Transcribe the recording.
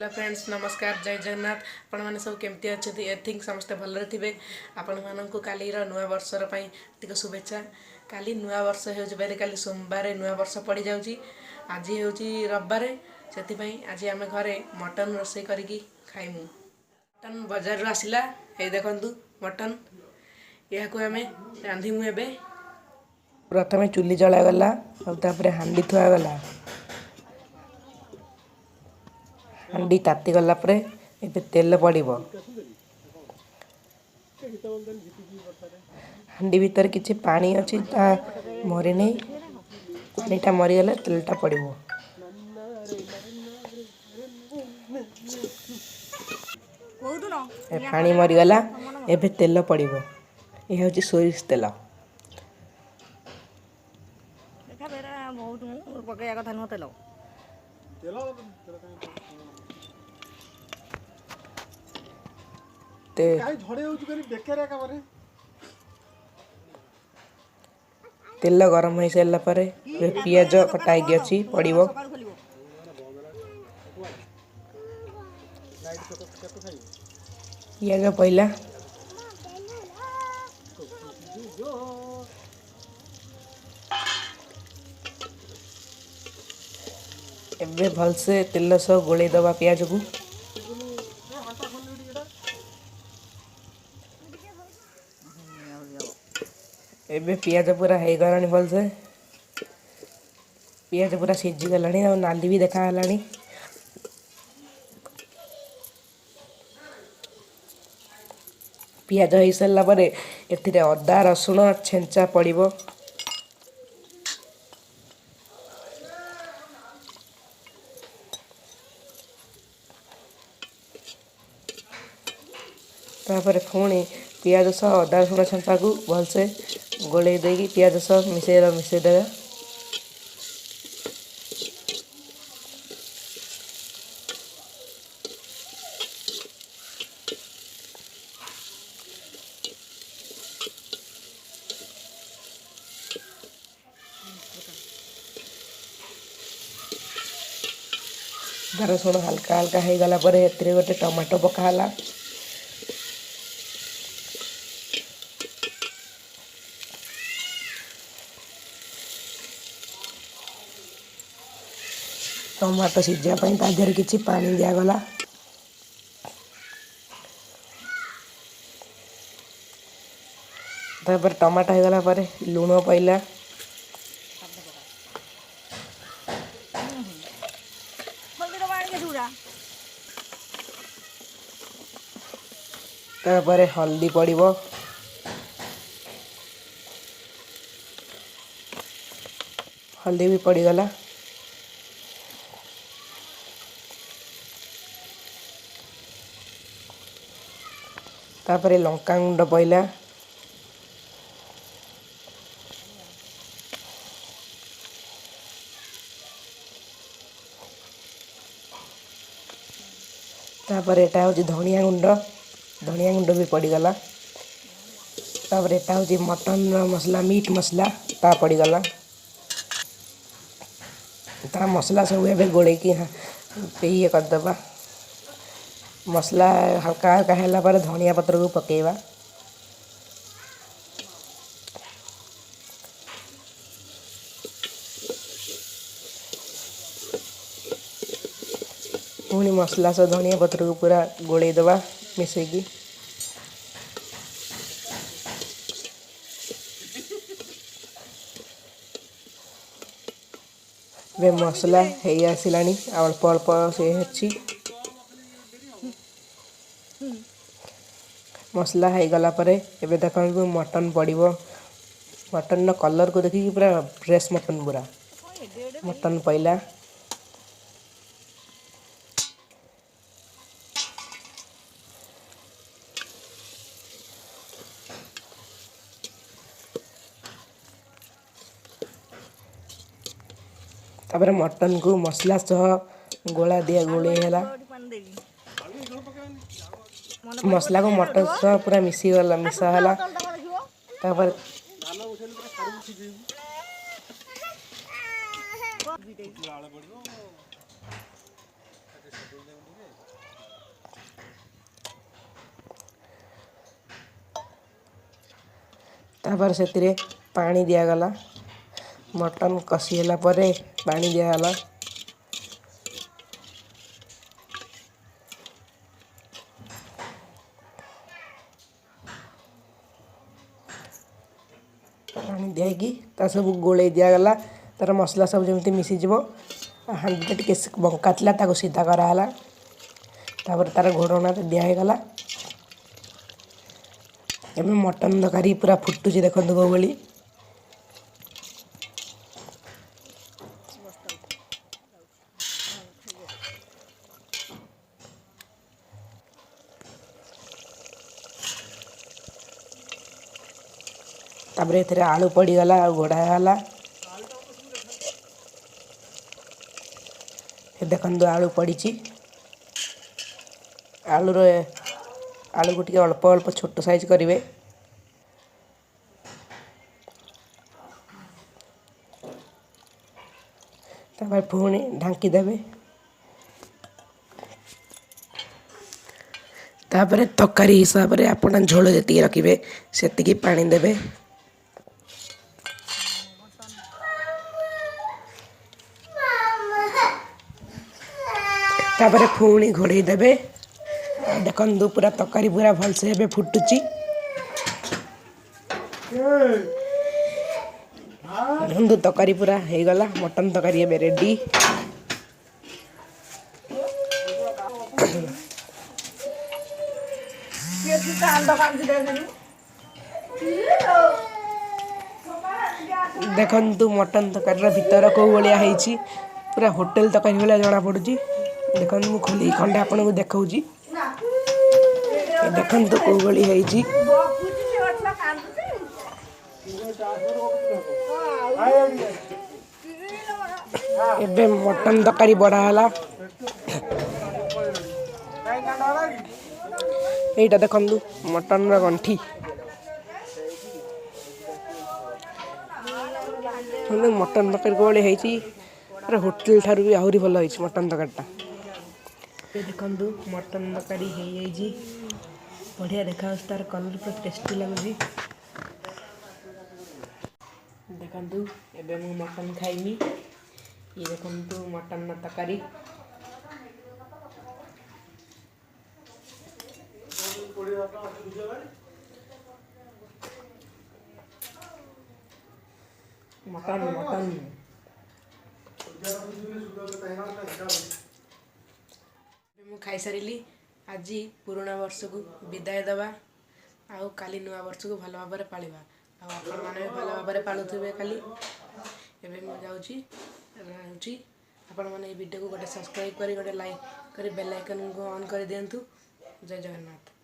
Hello friends नमस्कार जय जगन्नाथ आपण मैंने सब केमती अच्छा आई थिंक समस्ते भलरे थे आपण मानक काली नुआ वर्षर टिक शुभेच्छा। काली नुआ वर्ष हो काली सोमवार नुआ वर्ष पड़ जाऊँगी। आज हूँ रविवार से आज आम घरे मटन रोसे करके खाइमु। मटन बजार आसला ये देखु मटन या आम रांधिमु। एबे प्रथमे चुली जलागला और हांडी थुआगला। हांडी ताती गला परे एबे तेल पड़िबो। हांडी भीतर किछि पानी अछि ता मरि नै। पानीटा मरिगले तेलटा पड़िबो। पानी मरिगला एबे तेल पड़िबो। यह हଉଛି सोरिष तेल। तेल गरम हो सारा पर पियाज कटाई अच्छी पड़िबो। पियाज पइला एबे भलसे तेल सह गोले दबा पियाज को। एबे पियाज पूरा हो गलानी भलसे। पियाज पूरा सीझी गलानी और नाली भी देखा गलानी। पियाज हो सारा पर एथिरे अदा रसुण छेंचा पड़िबो। तापर पुणी पियाज सह अदा रसुण छेंचा को भलसे गोले देगी पियाज सह मिसेदेगा। अदा रसुण हल्का हल्का हो गला पर एथिरे गोटे टमाटो पकाला। टमाटो सीझापी तादेह किसी पानी दिगला। तापर टमाटो हो गला पर लुण पइला। तापर हल्दी पड़िबो। हल्दी भी पड़ीगला। तापर लंका गुंड पइला। तापर एटा हूँ धनिया गुंड भी पड़ीगला। तापर एटा हूँ मटन मसला मीट मसला ता पड़ीगला। ता मसला सब एबे गोड़े की ये करदबा। मसला हल्का हल्का है पर धनिया पत्र को पकेवा। पुणी मसला सह धनिया पत्र को पूरा गोड़े दबा मिसेगी। वे मसला है आसिलानी अल्प अल्प से अच्छी मसला हो गला पर एबे देखो मटन पड़िबो। मटन कलर को देखिए पूरा फ्रेश मटन पूरा मटन पइला। तापर मटन को मसला सह गोला दिया गोले है। मसला को मटन सह पूरा मिसा है। तापर तापर से पानी दिगला मटन कषिला पानी दिगला पानी दिया सब गोल दिगला तार मसला सब जमी मिसीज हांडी टे बंका था सीधा कराला तार घोड़ना दिगला एवं मटन तरकारी पूरा फुटुची देखो कौ भाई तापर ए आलू पड़गला घोड़ाला देखु आलू पड़ी आलू आलू को अल्प अल्प छोट साइज करेंगे तापर पुणी ढांकी देवे तापर तकारी हिसाब से आप झोल जी रखिए से पानी देवे तापर पुणी घोड़े देवे देखु पूरा तकारी पूरा भलसे ए फुटुची देखु तकारी पूरा हो गला मटन तकारी ए रेडी देखु मटन तकारी भीतर कौ भाई पूरा होटेल तकारी भाया जना पड़ी देखो मु खोल खंडे आपन को देखा देखु कौ भाई एबे मटन तकारी बढ़ाला यहीटा देखु मटन गंठी मटन तकारी को भाई होटेल ठारू भी आहरी भल मटन तकारीटा देखु मटन तकारी हो बढ़िया देखा तार कलर पूरा टेस्टी लगुच देखु एबे मु मटन खाइमी ये देखु मटन तकारी मटन मटन मु खाई सारी आज पुराणा वर्ष को विदाय दबा आउ काली नुआ वर्ष को भल भाव पालिबा आपण माने भल भाव पालुथिबे काली एबे मु जाउची रहउची आपण माने वीडियो को गोटे सब्सक्राइब करी गोटे लाइक करी बेल आइकन को ऑन कर दियंतु जय जगन्नाथ।